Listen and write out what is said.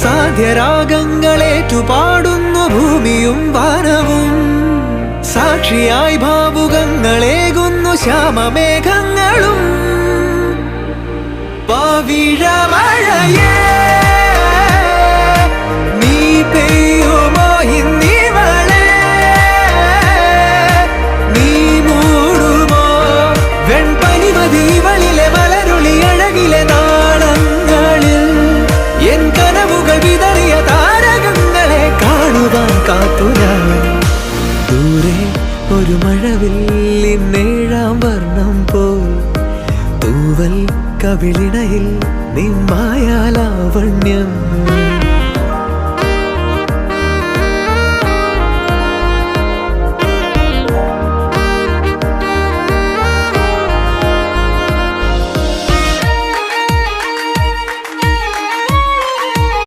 സാധ്യരാഗങ്ങളേറ്റുപാടുന്നു ഭൂമിയും വാനവും. സാക്ഷിയായി ഭാവുകങ്ങളേകുന്നു ശ്യാമമേഘങ്ങളും. പവിഴമഴയേ നീ പെയ്യുമോ ഇന്നിവളെ, നീ മൂടുമോ വെൺപനിമതിവളിലെ മലരുളി അഴകിലെ നാളങ്ങളിൽ. എൻ കനവുകൾ വിതറിയ താരകങ്ങളെ കാണുവാൻ കാത്തു ഞാൻ. ദൂരെ ഒരു മഴവില്ലിൻ 7-ാം വർണ്ണം പോൽ തൂവൽ കവിളിണയിൽ നിൻ മായാലാവണ്യം.